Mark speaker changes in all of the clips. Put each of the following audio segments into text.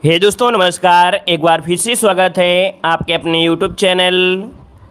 Speaker 1: हे दोस्तों नमस्कार। एक बार फिर से स्वागत है आपके अपने यूट्यूब चैनल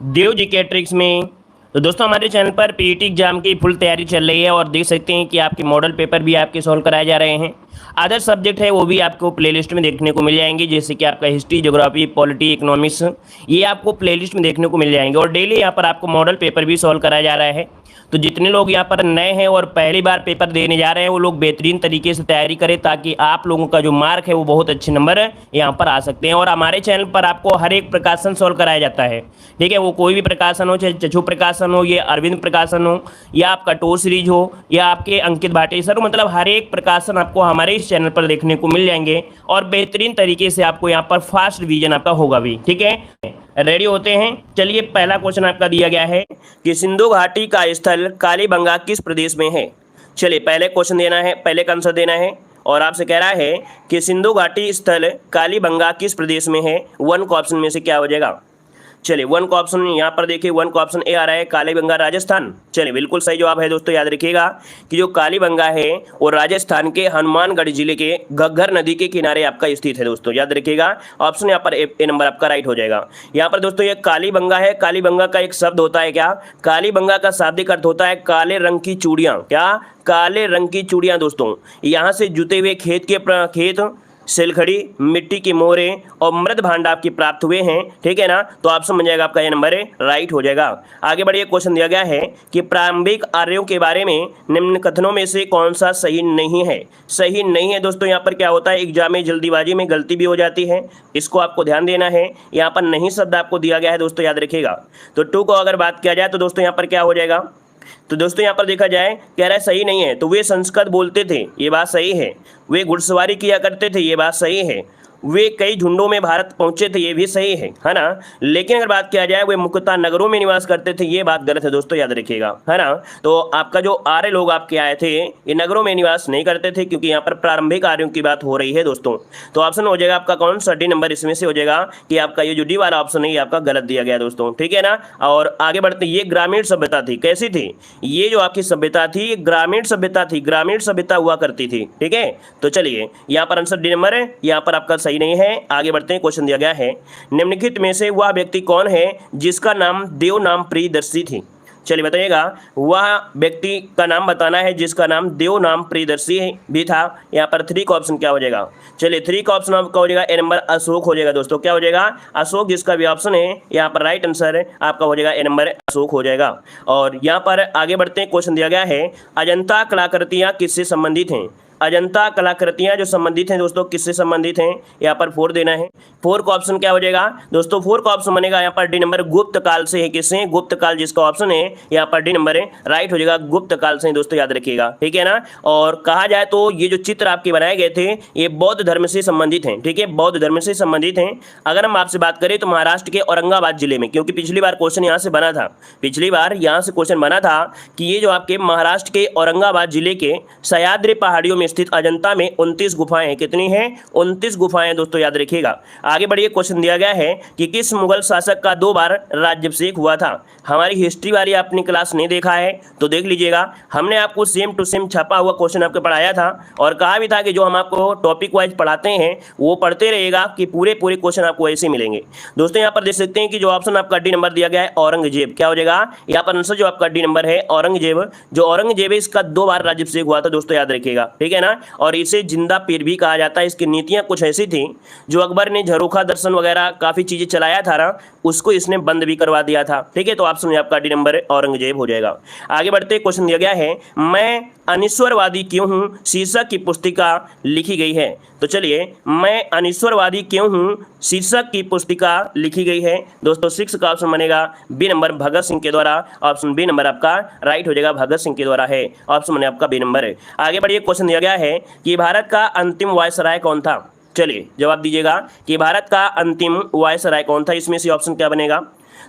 Speaker 1: देव जीके ट्रिक्स में। तो दोस्तों हमारे चैनल पर पीईटी एग्जाम की फुल तैयारी चल रही है और देख सकते हैं कि आपके मॉडल पेपर भी आपके सॉल्व कराए जा रहे हैं। अदर सब्जेक्ट है वो भी आपको प्लेलिस्ट में देखने को मिल जाएंगे, जैसे कि आपका हिस्ट्री, ज्योग्राफी, पॉलिटी, इकोनॉमिक्स, ये आपको प्लेलिस्ट में देखने को मिल जाएंगे। और डेली यहाँ पर आपको मॉडल पेपर भी सॉल्व कराया जा रहा है। तो जितने लोग यहाँ पर नए हैं और पहली बार पेपर देने जा रहे हैं वो लोग बेहतरीन तरीके से तैयारी करें, ताकि आप लोगों का जो मार्क है वो बहुत अच्छे नंबर यहाँ पर आ सकते हैं। और हमारे चैनल पर आपको हर एक प्रकाशन सॉल्व कराया जाता है, ठीक है। वो कोई भी प्रकाशन हो, चाहे चक्षु प्रकाशन हो, ये अरविंद प्रकाशन हो, या आपका टो सीरीज हो, या आपके अंकित भाटे सर, मतलब हर एक प्रकाशन आपको हमारे इस चैनल पर देखने को मिल जाएंगे। और बेहतरीन तरीके से आपको यहाँ पर फास्ट रिवीजन आपका होगा भी, ठीक है। रेडी होते हैं? चलिए, पहला क्वेश्चन आपका दिया गया है कि सिंधु घाटी का स्थल कालीबंगा किस प्रदेश में है। चलिए, पहले क्वेश्चन देना है, पहले का आंसर देना है। और आपसे कह रहा है कि सिंधु घाटी स्थल कालीबंगा किस प्रदेश में है। वन को ऑप्शन में से क्या हो जाएगा? चलिए, वन का ऑप्शन यहाँ पर देखिए, वन का ऑप्शन ए आ रहा है, कालीबंगा राजस्थान। चलिए, बिल्कुल सही जवाब है दोस्तों। याद रखिएगा कि जो कालीबंगा है वो राजस्थान के हनुमानगढ़ जिले के घग्गर नदी के किनारे आपका स्थित है दोस्तों। याद रखिएगा, ऑप्शन यहाँ पर ए नंबर आपका राइट हो जाएगा। यहाँ पर दोस्तों ये कालीबंगा है, कालीबंगा का एक शब्द होता है क्या? कालीबंगा का शाब्दिक अर्थ होता है काले रंग की चूड़ियाँ। क्या? काले रंग की चूड़ियाँ दोस्तों। यहाँ से जुते हुए खेत सिलखड़ी, मिट्टी के मोहरे और मृद भांड आपके प्राप्त हुए हैं, ठीक है ना। तो आप समझ जाएगा, आपका ये नंबर राइट हो जाएगा। आगे बढ़िए, क्वेश्चन दिया गया है कि प्रारंभिक आर्यों के बारे में निम्न कथनों में से कौन सा सही नहीं है। सही नहीं है दोस्तों, यहाँ पर क्या होता है, एग्जाम में जल्दीबाजी में गलती भी हो जाती है, इसको आपको ध्यान देना है। यहाँ पर नहीं शब्द आपको दिया गया है दोस्तों, याद रखिएगा। तो टू को अगर बात किया जाए तो दोस्तों यहाँ पर क्या हो जाएगा? तो दोस्तों यहाँ पर देखा जाए, कह रहा है सही नहीं है। तो वे संस्कृत बोलते थे, ये बात सही है। वे घुड़सवारी किया करते थे, ये बात सही है। वे कई झुंडों में भारत पहुंचे थे, ये भी सही है ना। लेकिन अगर बात किया जाए वे मुख्यतः नगरों में निवास करते थे, ये बात गलत है दोस्तों, याद रखिएगा, है ना। तो आपका जो आर्य लोग आपके आए थे ये नगरों में निवास नहीं करते थे, क्योंकि यहाँ पर प्रारंभिक आर्यों की बात हो रही है दोस्तों। तो ऑप्शन हो जाएगा आपका कौन सा? डी नंबर इसमें से हो जाएगा कि आपका ये जो डी वाला ऑप्शन है ये आपका गलत दिया गया दोस्तों, ठीक है ना। और आगे बढ़ते, ये ग्रामीण सभ्यता थी। कैसी थी? ये जो आपकी सभ्यता थी ये ग्रामीण सभ्यता थी, ग्रामीण सभ्यता हुआ करती थी, ठीक है। तो चलिए, यहाँ पर आंसर डी नंबर है, यहाँ पर आपका सही नहीं है। आगे बढ़ते हैं, क्वेश्चन दिया गया है निम्नलिखित में से वह व्यक्ति कौन है जिसका नाम देव नाम प्रियदर्शी थी। चलिए बताइएगा, वह व्यक्ति का नाम बताना है जिसका नाम देव नाम प्रियदर्शी भी था। यहाँ पर थ्री का ऑप्शन क्या हो जाएगा? चलिए, थ्री का ऑप्शन आपका हो जाएगा ए नंबर अशोक हो जाएगा दोस्तों। क्या हो जाएगा? अशोक, जिसका भी ऑप्शन है यहाँ पर राइट आंसर आपका हो जाएगा ए नंबर अशोक हो जाएगा। और यहाँ पर आगे बढ़ते हैं, क्वेश्चन दिया गया है अजंता कलाकृतियाँ किससे संबंधित हैं। अजंता कलाकृतियां जो संबंधित हैं दोस्तों, किससे संबंधित हैं? यहाँ पर 4 देना है। 4 का ऑप्शन क्या हो जाएगा दोस्तों? 4 का ऑप्शन बनेगा यहाँ पर डी नंबर गुप्त काल से है। किससे? गुप्त काल, जिसका ऑप्शन है यहाँ पर डी नंबर है राइट हो जाएगा, गुप्त काल से दोस्तों, याद रखिएगा, ठीक है ना। और कहा जाए तो ये जो चित्र आपके बनाए गए थे ये बौद्ध धर्म से संबंधित हैं, ठीक है, बौद्ध धर्म से संबंधित हैं। अगर हम आपसे बात करें तो महाराष्ट्र के औरंगाबाद जिले में, क्योंकि पिछली बार क्वेश्चन यहाँ से बना था, पिछली बार यहाँ से क्वेश्चन बना था कि ये जो आपके महाराष्ट्र के औरंगाबाद जिले के सह्याद्री पहाड़ियों में स्थित अजंता में 29 गुफाएं हैं। कितनी हैं? 29 गुफाएं दोस्तों, याद रखिएगा। आगे बढ़िए, क्वेश्चन दिया गया है कि किस मुगल शासक का 2 बार राज्याभिषेक हुआ था। हमारी हिस्ट्री वाली आपने क्लास नहीं देखा है तो देख लीजिएगा, हमने आपको सेम टू सेम छपा हुआ क्वेश्चन आपको पढ़ाया था और कहा भी था कि जो हम आपको टॉपिक वाइज पढ़ाते हैं वो पढ़ते रहेगा कि पूरे क्वेश्चन आपको ऐसे मिलेंगे दोस्तों। यहाँ पर देख सकते हैं कि जो ऑप्शन आपका डी नंबर दिया गया है औरंगजेब, क्या हो जाएगा यहाँ पर आंसर? जो आपका डी नंबर है औरंगजेब, जो औरंगजेब है इसका 2 बार राज्याभिषेक हुआ था दोस्तों, याद रखिएगा, ठीक है ना। और इसे जिंदा पीर भी कहा जाता है। इसकी नीतियां कुछ ऐसी थी, जो अकबर ने झरोखा दर्शन वगैरह काफी चीजें चलाया था ना, उसको इसने बंद भी करवा दिया था, ठीक है। तो ऑप्शन में आपका डी नंबर औरंगजेब हो जाएगा। आगे बढ़ते, क्वेश्चन दिया गया है मैं अनिश्वरवादी क्यों हूं शीर्षक की पुस्तिका लिखी गई है। तो चलिए, मैं अनिश्वरवादी क्यों हूं शीर्षक की पुस्तिका लिखी गई है दोस्तों। 6 का ऑप्शन बनेगा बी नंबर भगत सिंह के द्वारा। ऑप्शन बी नंबर आपका राइट हो जाएगा, भगत सिंह के द्वारा है। ऑप्शन बने आपका बी नंबर है। आगे बढ़िए, क्वेश्चन दिया गया है कि भारत का अंतिम वायसराय कौन था। चलिए जवाब दीजिएगा कि भारत का अंतिम वायसराय कौन था। इसमें से ऑप्शन क्या बनेगा?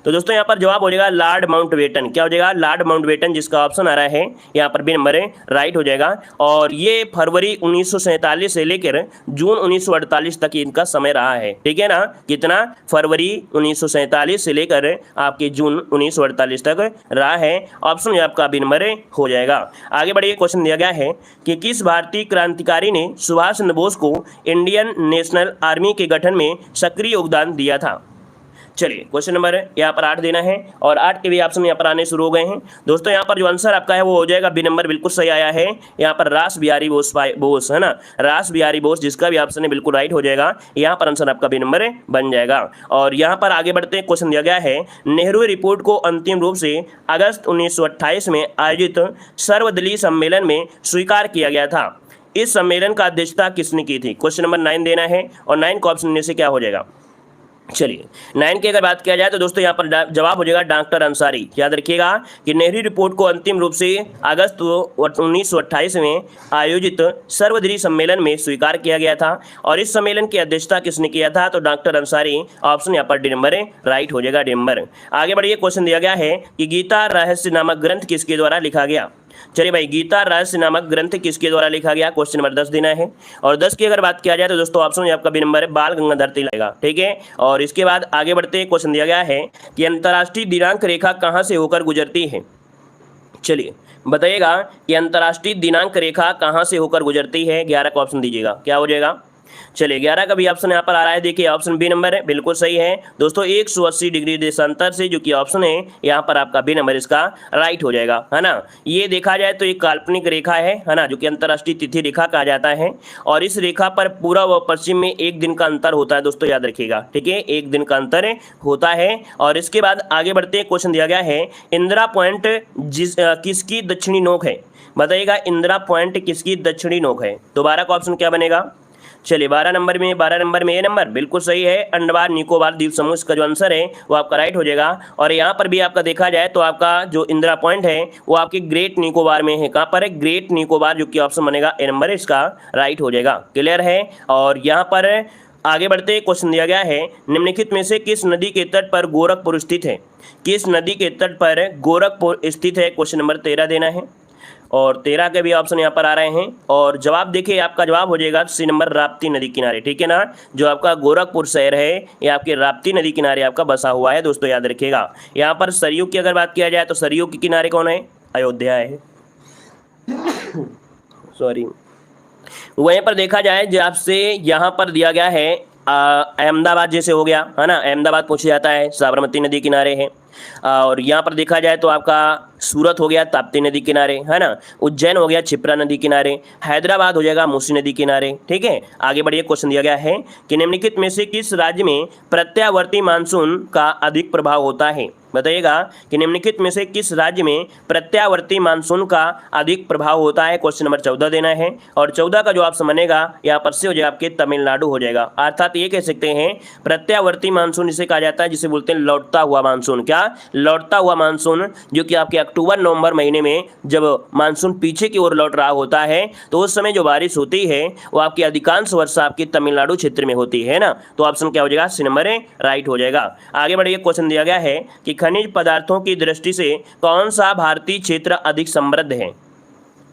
Speaker 1: तो दोस्तों यहाँ पर जवाब हो जाएगा लॉर्ड माउंटबेटन। क्या हो जाएगा? लॉर्ड माउंटबेटन, जिसका ऑप्शन आ रहा है यहाँ पर बी नंबर राइट हो जाएगा। और ये फरवरी 1947 से लेकर जून 1948 तक इनका समय रहा है, ठीक है ना। कितना? फरवरी 1947 से लेकर आपके जून 1948 तक रहा है। ऑप्शन आपका बी नंबर हो जाएगा। आगे बढ़िए, क्वेश्चन दिया गया है कि किस भारतीय क्रांतिकारी ने सुभाष चंद्र बोस को इंडियन नेशनल आर्मी के गठन में सक्रिय योगदान दिया था। चलिए क्वेश्चन नंबर यहाँ पर 8 देना है और 8 के भी ऑप्शन यहाँ पर आने शुरू हो गए हैं। दोस्तों यहाँ पर जो आंसर आपका है वो हो जाएगा बी नंबर, बिल्कुल सही आया है। यहाँ पर रास बिहारी बोस है ना, रास बिहारी बोस, जिसका भी ऑप्शन है बिल्कुल राइट हो जाएगा। यहाँ पर आंसर आपका बी नंबर बन जाएगा। और यहाँ पर आगे बढ़ते हैं, क्वेश्चन दिया गया है नेहरू रिपोर्ट को अंतिम रूप से अगस्त 1928 में आयोजित सर्वदलीय सम्मेलन में स्वीकार किया गया था। इस सम्मेलन का अध्यक्षता किसने की थी? क्वेश्चन नंबर 9 देना है और 9 का ऑप्शन में से क्या हो जाएगा? चलिए 9 की अगर बात किया जाए तो दोस्तों यहाँ पर जवाब हो जाएगा डॉक्टर अंसारी। याद रखिएगा कि नेहरू रिपोर्ट को अंतिम रूप से अगस्त 1928 में आयोजित सर्वदलीय सम्मेलन में स्वीकार किया गया था और इस सम्मेलन की अध्यक्षता किसने किया था? तो डॉक्टर अंसारी। ऑप्शन यहाँ पर डी नंबर राइट हो जाएगा, डी नंबर। आगे बढ़िए, क्वेश्चन दिया गया है कि गीता रहस्य नामक ग्रंथ किसके द्वारा लिखा गया? चलिए भाई, गीता रहस्य नामक ग्रंथ किसके द्वारा लिखा गया? क्वेश्चन नंबर 10 देना है। और 10 की अगर बात किया जाए तो दोस्तों ऑप्शन आपका बी नंबर है, बाल गंगाधर तिलक, ठीक है। और इसके बाद आगे बढ़ते हैं, क्वेश्चन दिया गया है कि अंतर्राष्ट्रीय दिनांक रेखा कहाँ से होकर गुजरती है? चलिए बताइएगा कि अंतर्राष्ट्रीय दिनांक रेखा कहाँ से होकर गुजरती है। 11 का ऑप्शन दीजिएगा, क्या हो जाएगा? चलिए 11 का भी ऑप्शन यहाँ पर आ रहा है, देखिए ऑप्शन बी नंबर है, बिल्कुल सही है दोस्तों। 180 डिग्री देशांतर से, जो कि ऑप्शन है यहाँ पर आपका बी नंबर इसका राइट हो जाएगा, है ना। ये देखा जाए तो एक काल्पनिक रेखा है ना, जो कि अंतर्राष्ट्रीय तिथि रेखा कहा जाता है। और इस रेखा पर पूर्व व पश्चिम में 1 दिन का अंतर होता है दोस्तों, याद रखिएगा, ठीक है, 1 दिन का अंतर होता है। और इसके बाद आगे बढ़ते हैं, क्वेश्चन दिया गया है इंदिरा पॉइंट किसकी दक्षिणी नोक है? बताइएगा इंदिरा पॉइंट किसकी दक्षिणी नोक है? तो 12 का ऑप्शन क्या बनेगा? चलिए 12 नंबर में ए नंबर, बिल्कुल सही है, अंडमान निकोबार द्वीप समूह, इसका जो आंसर है वो आपका राइट हो जाएगा। और यहाँ पर भी आपका देखा जाए तो आपका जो इंदिरा पॉइंट है वो आपके ग्रेट निकोबार में है। कहाँ पर है? ग्रेट निकोबार, जो कि ऑप्शन बनेगा ए नंबर इसका राइट हो जाएगा। क्लियर है। और यहाँ पर आगे बढ़ते, क्वेश्चन दिया गया है निम्नलिखित में से किस नदी के तट पर गोरखपुर स्थित है? किस नदी के तट पर गोरखपुर स्थित है? क्वेश्चन नंबर 13 देना है और 13 के भी ऑप्शन यहाँ पर आ रहे हैं। और जवाब देखिए, आपका जवाब हो जाएगा सी नंबर, राप्ती नदी किनारे, ठीक है ना। जो आपका गोरखपुर शहर है ये आपके राप्ती नदी किनारे आपका बसा हुआ है दोस्तों, याद रखिएगा। यहाँ पर सरयू की अगर बात किया जाए तो सरयू के किनारे कौन है? अयोध्या है, सॉरी। वहीं पर देखा जाए जो आपसे यहाँ पर दिया गया है अहमदाबाद जैसे हो गया, है ना, अहमदाबाद पूछा जाता है, साबरमती नदी किनारे है। और यहाँ पर देखा जाए तो आपका सूरत हो गया ताप्ती नदी किनारे, है ना, उज्जैन हो गया क्षिप्रा नदी किनारे, हैदराबाद हो जाएगा मूसी नदी किनारे, ठीक है। आगे बढ़िए, क्वेश्चन दिया गया है कि निम्नलिखित में से किस राज्य में प्रत्यावर्ती मानसून का अधिक प्रभाव होता है? बताइएगा कि निम्नलिखित में से किस राज्य में प्रत्यावर्ती मानसून का अधिक प्रभाव होता है? क्वेश्चन नंबर 14 देना है और 14 का जो ऑप्शन बनेगा यहाँ पर से हो जाएगा आपके तमिलनाडु हो जाएगा। अर्थात ये कह सकते हैं प्रत्यावर्ती मानसून जिसे कहा जाता है, जिसे बोलते हैं लौटता हुआ मानसून। क्या? लौटता हुआ मानसून, जो कि आपके अक्टूबर नवंबर महीने में जब मानसून पीछे की ओर लौट रहा होता है तो उस समय जो बारिश होती है वो आपकी अधिकांश वर्षा आपके तमिलनाडु क्षेत्र में होती है ना। तो ऑप्शन क्या हो जाएगा? सी नंबर राइट हो जाएगा। आगे बढ़िए, क्वेश्चन दिया गया है कि खनिज पदार्थों की दृष्टि से कौन सा भारतीय क्षेत्र अधिक समृद्ध है?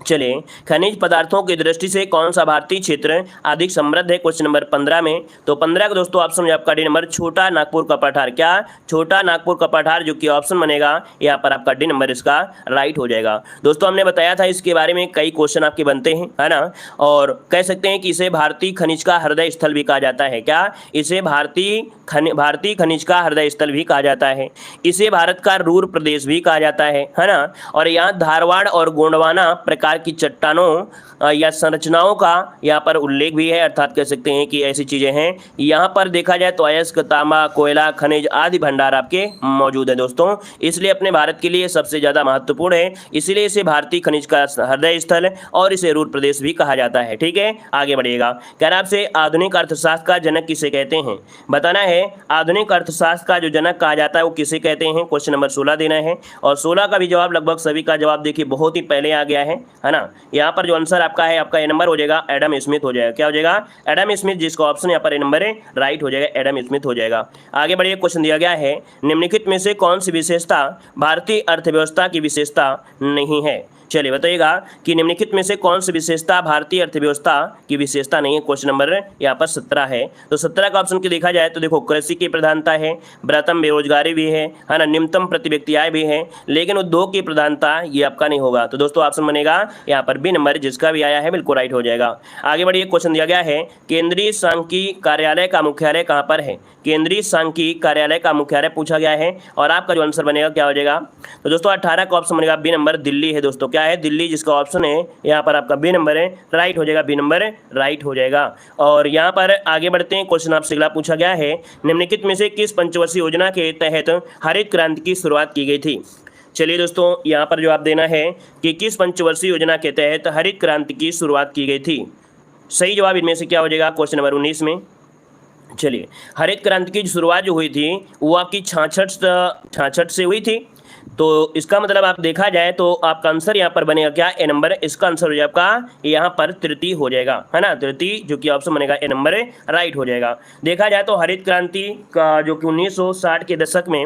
Speaker 1: चलिए, खनिज पदार्थों की दृष्टि से कौन सा भारतीय क्षेत्र अधिक समृद्ध है? क्वेश्चन नंबर 15 में। तो 15 का दोस्तों ऑप्शन आपका डी नंबर, छोटा नागपुर का पठार। क्या? छोटा नागपुर का पठार, जो कि ऑप्शन बनेगा यहाँ पर आपका डी नंबर इसका राइट हो जाएगा। दोस्तों हमने बताया था इसके बारे में कई क्वेश्चन आपके बनते हैं, है ना। और कह सकते हैं कि इसे भारतीय खनिज का हृदय स्थल भी कहा जाता है। क्या? इसे भारतीय खनिज का हृदय स्थल भी कहा जाता है। इसे भारत का रूर प्रदेश भी कहा जाता है ना। और यहाँ धारवाड़ और गोंडवाना प्रकार की चट्टानों या संरचनाओं का यहाँ पर उल्लेख भी है। अर्थात कह सकते हैं कि ऐसी चीजें हैं। यहाँ पर देखा जाए तो अयस्क, तांबा, कोयला, खनिज आदि भंडार आपके मौजूद है दोस्तों, इसलिए अपने भारत के लिए सबसे ज्यादा महत्वपूर्ण है। इसीलिए इसे भारतीय खनिज का हृदय स्थल और इसे रूर प्रदेश भी कहा जाता है। ठीक है, आगे बढ़िएगा। कह रहा आपसे आधुनिक अर्थशास्त्र का जनक किसे कहते हैं? बताना है आधुनिक अर्थशास्त्र का जो जनक कहा जाता है वो किसे कहते हैं? क्वेश्चन नंबर 16 देना है और 16 का भी जवाब लगभग सभी का जवाब देखिए बहुत ही पहले आ गया है है ना। यहाँ पर जो आंसर आपका है, आपका ए नंबर हो जाएगा एडम स्मिथ हो जाएगा। क्या हो जाएगा? एडम स्मिथ, जिसका ऑप्शन यहाँ पर ए नंबर है राइट हो जाएगा, एडम स्मिथ हो जाएगा। आगे बढ़िए, क्वेश्चन दिया गया है निम्नलिखित में से कौन सी विशेषता भारतीय अर्थव्यवस्था की विशेषता नहीं है। चलिए बताइएगा कि निम्नलिखित में से कौन सी विशेषता भारतीय अर्थव्यवस्था की विशेषता नहीं है। क्वेश्चन नंबर यहाँ पर 17 है। तो 17 का ऑप्शन की देखा जाए तो देखो, कृषि की प्रधानता है, बृहत्तम बेरोजगारी भी है ना, न्यूनतम प्रति व्यक्ति आय भी है, लेकिन उद्योग की प्रधानता ये आपका नहीं होगा। तो दोस्तों ऑप्शन बनेगा यहाँ पर बी नंबर, जिसका भी आया है बिल्कुल राइट हो जाएगा। आगे बढ़िए, क्वेश्चन दिया गया है केंद्रीय सांख्यिकी कार्यालय का मुख्यालय कहाँ पर है। केंद्रीय सांख्यिकी कार्यालय का मुख्यालय पूछा गया है, और आपका जो आंसर बनेगा क्या हो जाएगा? तो दोस्तों 18 का ऑप्शन बनेगा बी नंबर, दिल्ली है दोस्तों। क्या है? दिल्ली, जिसका ऑप्शन है यहाँ पर आपका बी नंबर है राइट हो जाएगा, बी नंबर राइट हो जाएगा। और यहाँ पर आगे बढ़ते हैं, क्वेश्चन आपसे अगला पूछा गया है निम्नलिखित में से किस पंचवर्षीय योजना के तहत हरित क्रांति की शुरुआत की गई थी। चलिए दोस्तों, यहाँ पर जवाब देना है कि किस पंचवर्षीय योजना के तहत हरित क्रांति की शुरुआत की गई थी। सही जवाब इनमें से क्या हो जाएगा? क्वेश्चन नंबर 19 में। चलिए, हरित क्रांति की शुरुआत जो हुई थी वो आपकी 66 से हुई थी। तो इसका मतलब आप देखा जाए तो आपका आंसर यहाँ पर बनेगा क्या? ए नंबर। इसका आंसर हो जाएगा आपका यहाँ पर तृतीय हो जाएगा, है ना, तृतीय, जो कि ऑप्शन बनेगा ए नंबर राइट हो जाएगा। देखा जाए तो हरित क्रांति का जो कि 1960 के दशक में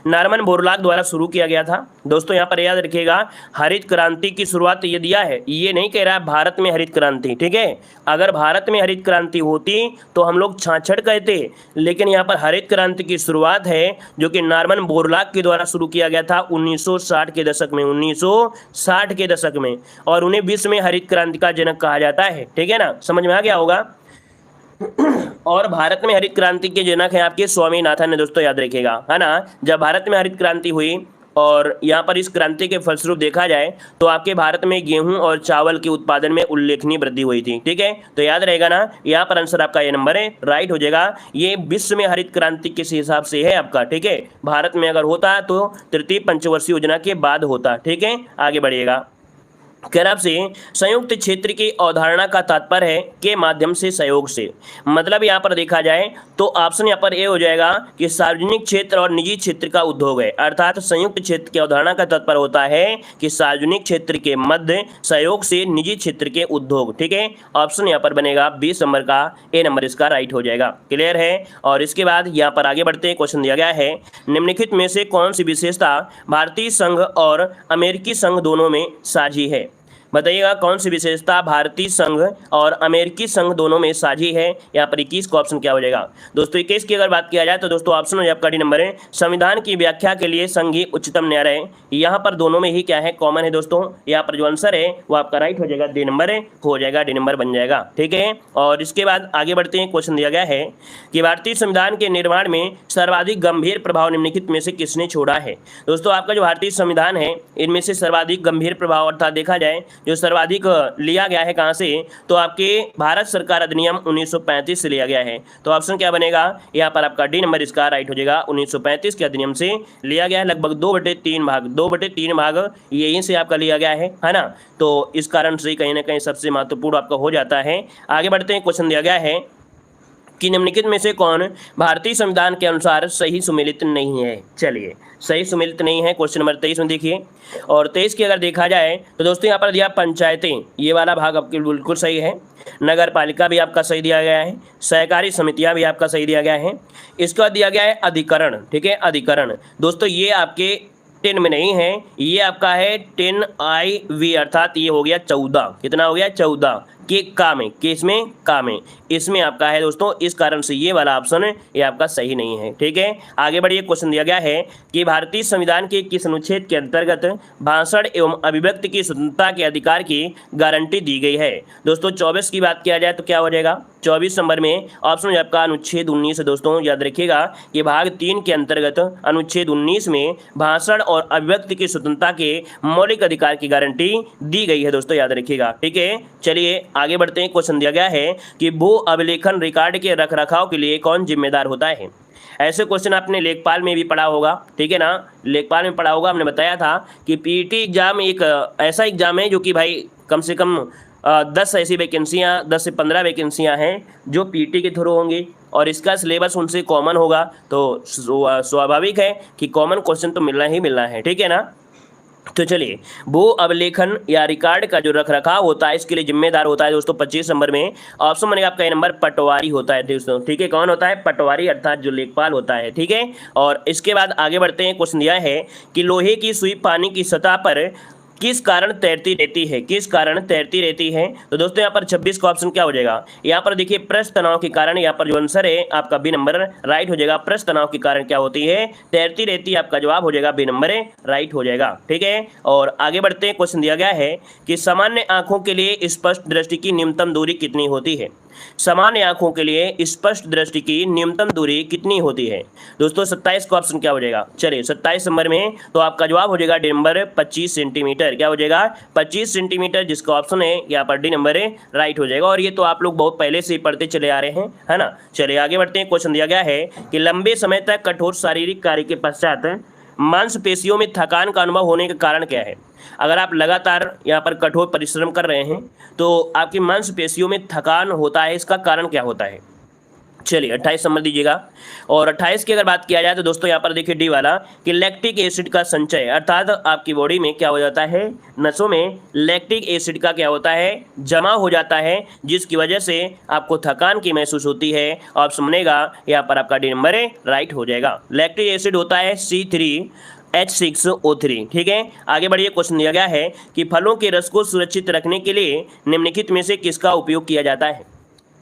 Speaker 1: नॉर्मन बोरलॉग द्वारा शुरू किया गया था। दोस्तों यहाँ पर याद रखिएगा, हरित क्रांति की शुरुआत ये दिया है, ये नहीं कह रहा है भारत में हरित क्रांति, ठीक है। अगर भारत में हरित क्रांति होती तो हम लोग 66 कहते, लेकिन यहाँ पर हरित क्रांति की शुरुआत है जो कि नॉर्मन बोरलॉग के द्वारा शुरू किया गया था 1960 के दशक में, 1960 के दशक में, और उन्हें विश्व में हरित क्रांति का जनक कहा जाता है, ठीक है ना, समझ में आ गया होगा। और भारत में हरित क्रांति के जनक हैं आपके स्वामीनाथन ने, दोस्तों याद रखिएगा, है ना। जब भारत में हरित क्रांति हुई और यहाँ पर इस क्रांति के फलस्वरूप देखा जाए तो आपके भारत में गेहूं और चावल के उत्पादन में उल्लेखनीय वृद्धि हुई थी, ठीक है। तो याद रहेगा ना, यहाँ पर आंसर आपका ये नंबर है राइट हो जाएगा। ये विश्व में हरित क्रांति किस हिसाब से है आपका, ठीक है। भारत में अगर होता तो तृतीय पंचवर्षीय योजना के बाद होता, ठीक है। आगे बढ़िएगा, कह रहा आपसे संयुक्त क्षेत्र की अवधारणा का तात्पर्य है के माध्यम से, सहयोग से। मतलब यहाँ पर देखा जाए तो ऑप्शन यहाँ पर ए हो जाएगा कि सार्वजनिक क्षेत्र और निजी क्षेत्र का उद्योग है, अर्थात संयुक्त क्षेत्र की अवधारणा का तात्पर्य होता है कि सार्वजनिक क्षेत्र के मध्य सहयोग से निजी क्षेत्र के उद्योग, ठीक है। ऑप्शन यहाँ पर बनेगा 20 नंबर का ए नंबर, इसका राइट हो जाएगा। क्लियर है। और इसके बाद यहाँ पर आगे बढ़ते हैं, क्वेश्चन दिया गया है निम्नलिखित में से कौन सी विशेषता भारतीय संघ और अमेरिकी संघ दोनों में साझी है। बताइएगा कौन सी विशेषता भारतीय संघ और अमेरिकी संघ दोनों में साझी है। यहाँ पर 21 का ऑप्शन क्या हो जाएगा? दोस्तों 21 की अगर बात किया जाए तो दोस्तों ऑप्शन हो आपका डी नंबर है, संविधान की व्याख्या के लिए संघीय उच्चतम न्यायालय। यहाँ पर दोनों में ही क्या है, कॉमन है दोस्तों। यहाँ पर जो आंसर है वो आपका राइट हो जाएगा, डी नंबर हो जाएगा, डी नंबर बन जाएगा, ठीक है। और इसके बाद आगे बढ़ते हैं, क्वेश्चन दिया गया है कि भारतीय संविधान के निर्माण में सर्वाधिक गंभीर प्रभाव निम्नलिखित में से किसने छोड़ा है। दोस्तों आपका जो भारतीय संविधान है इनमें से सर्वाधिक गंभीर प्रभाव अर्थात देखा जाए जो सर्वाधिक लिया गया है कहाँ से, तो आपके भारत सरकार अधिनियम 1935 से लिया गया है। तो ऑप्शन क्या बनेगा? यहाँ पर आपका डी नंबर इसका राइट हो जाएगा, 1935 के अधिनियम से लिया गया है। लगभग 2/3 भाग, 2/3 भाग यहीं से आपका लिया गया है ना। तो इस कारण से कहीं ना कहीं सबसे महत्वपूर्ण आपका हो जाता है। आगे बढ़ते हैं, क्वेश्चन दिया गया है कि निम्नलिखित में से कौन भारतीय संविधान के अनुसार सही सुमेलित नहीं है। चलिए, सही सुमेलित नहीं है, क्वेश्चन नंबर 23 में देखिए। और 23 की अगर देखा जाए तो दोस्तों यहाँ पर दिया पंचायतें, ये वाला भाग आपके बिल्कुल सही है। नगर पालिका भी आपका सही दिया गया है, सहकारी समितियां भी आपका सही दिया गया है। इसके बाद दिया गया है अधिकरण, ठीक है, अधिकरण। दोस्तों ये आपके 10 में नहीं है, ये आपका है 10IV अर्थात ये हो गया 14। कितना हो गया? 14 के का में, किस में? का में, इसमें आपका है दोस्तों। इस कारण से ये वाला ऑप्शन ये आपका सही नहीं है, ठीक है। आगे बढ़िए, क्वेश्चन दिया गया है कि भारतीय संविधान के किस अनुच्छेद के अंतर्गत भाषण एवं अभिव्यक्ति की स्वतंत्रता के अधिकार की गारंटी दी गई है। दोस्तों 24 की बात किया जाए तो क्या हो जाएगा? 24 नंबर में ऑप्शन आपका अनुच्छेद 19 है दोस्तों। याद रखिएगा कि भाग 3 के अंतर्गत अनुच्छेद 19 में भाषण और अभिव्यक्ति की स्वतंत्रता के मौलिक अधिकार की गारंटी दी गई है दोस्तों, याद रखिएगा, ठीक है। चलिए आगे बढ़ते हैं, क्वेश्चन दिया गया है कि भू अभिलेखन रिकॉर्ड के रखरखाव के लिए कौन जिम्मेदार होता है। ऐसे क्वेश्चन आपने लेखपाल में भी पढ़ा होगा, ठीक है ना, लेखपाल में पढ़ा होगा। हमने बताया था कि पीटी एग्जाम एक ऐसा एग्जाम है जो कि भाई कम से कम 10 ऐसी वैकेंसियाँ, 10 से 15 वैकेंसियाँ हैं जो पीटी के थ्रू होंगी और इसका सिलेबस उनसे कॉमन होगा। तो स्वाभाविक है कि कॉमन क्वेश्चन तो मिलना ही मिलना है, ठीक है ना। तो चलिए, भू अभिलेखन या रिकॉर्ड का जो रख रखाव होता है इसके लिए जिम्मेदार होता है दोस्तों 25 नंबर में ऑप्शन बनेगा आपका ए नंबर पटवारी होता है दोस्तों। ठीक है, कौन होता है? पटवारी, अर्थात जो लेखपाल होता है। ठीक है, और इसके बाद आगे बढ़ते हैं। क्वेश्चन दिया है कि लोहे की सुई पानी की सतह पर किस कारण तैरती रहती है? किस कारण तैरती रहती है? तो दोस्तों यहाँ पर 26 का ऑप्शन क्या हो जाएगा? यहाँ पर देखिए पृष्ठ तनाव के कारण, यहाँ पर जो आंसर है आपका बी नंबर राइट हो जाएगा। पृष्ठ तनाव के कारण क्या होती है? तैरती रहती है। आपका जवाब हो जाएगा बी नंबर राइट हो जाएगा। ठीक है, और आगे बढ़ते हैं। क्वेश्चन दिया गया है कि सामान्य आंखों के लिए स्पष्ट दृष्टि की न्यूनतम दूरी कितनी होती है? सामान्य आंखों के लिए स्पष्ट दृष्टि की न्यूनतम दूरी कितनी होती है? दोस्तों 27 का ऑप्शन क्या हो जाएगा? चलिए 27 नंबर में तो आपका जवाब हो जाएगा डी नंबर 25 सेंटीमीटर। क्या हो जाएगा? 25 सेंटीमीटर, जिसका ऑप्शन है यहाँ पर डी नंबर राइट हो जाएगा। और ये तो आप लोग बहुत पहले से ही पढ़ते चले आ रहे हैं, है ना। चलिए आगे बढ़ते हैं। क्वेश्चन दिया गया है कि लंबे समय तक कठोर शारीरिक कार्य के पश्चात मांसपेशियों में थकान का अनुभव होने का कारण क्या है? अगर आप लगातार यहाँ पर कठोर परिश्रम कर रहे हैं तो आपकी मांसपेशियों में थकान होता है, इसका कारण क्या होता है? चलिए 28 नंबर दीजिएगा। और 28 की अगर बात किया जाए तो दोस्तों यहाँ पर देखिए डी वाला कि लैक्टिक एसिड का संचय, अर्थात आपकी बॉडी में क्या हो जाता है? नसों में लैक्टिक एसिड का क्या होता है? जमा हो जाता है, जिसकी वजह से आपको थकान की महसूस होती है। ऑप्शन बनेगा यहाँ पर आपका डी नंबर राइट हो जाएगा। लैक्टिक एसिड होता है C3H6O3। ठीक है, आगे बढ़िए। क्वेश्चन दिया गया है कि फलों के रस को सुरक्षित रखने के लिए निम्नलिखित में से किसका उपयोग किया जाता है?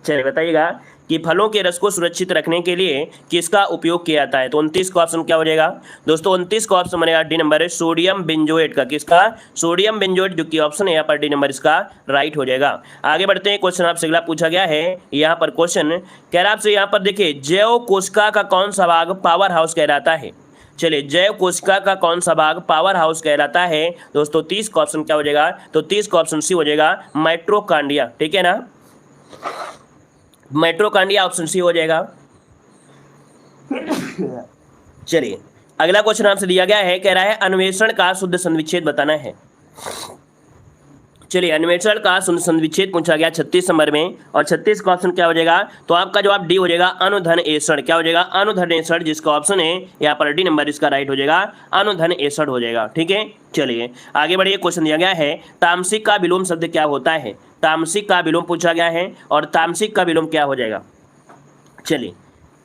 Speaker 1: चलिए बताइएगा कि फलों के रस को सुरक्षित रखने के लिए किसका उपयोग किया जाता है? तो 29 का ऑप्शन क्या हो जाएगा? दोस्तों 29 का ऑप्शन बनेगा डी नंबर सोडियम बेंजोएट का। किसका? सोडियम बेंजोएट, जो कि ऑप्शन है यहाँ पर डी नंबर इसका राइट हो जाएगा। आगे बढ़ते हैं। क्वेश्चन आपसे अगला पूछा गया है, यहाँ पर क्वेश्चन कह रहा आपसे, यहाँ पर देखिए जैव कोशिका का कौन सा भाग पावर हाउस कहलाता है? चलिए, जैव कोशिका का कौन सा भाग पावर हाउस कहलाता है? दोस्तों 30 का ऑप्शन क्या हो जाएगा? तो 30 का ऑप्शन सी हो जाएगा माइटोकॉन्ड्रिया। ठीक है ना, माइटोकॉन्ड्रिया ऑप्शन सी हो जाएगा। चलिए अगला क्वेश्चन आपसे दिया गया है, कह रहा है अन्वेषण का शुद्ध संविच्छेद बताना है। चलिए अन्वेषण का शुद्ध संविच्छेद पूछा गया 36 नंबर में, और 36 का ऑप्शन क्या हो जाएगा? तो आपका जवाब डी हो जाएगा अनुधन-एषण। क्या हो जाएगा? अनुधन-एषण, जिसका ऑप्शन है यहाँ पर डी नंबर इसका राइट हो जाएगा, अनुधन-एषण हो जाएगा। ठीक है, चलिए आगे बढ़िए। क्वेश्चन दिया गया है तामसिक का विलोम शब्द क्या होता है? तामसिक का विलोम पूछा गया है, और तामसिक का विलोम क्या हो जाएगा? चलिए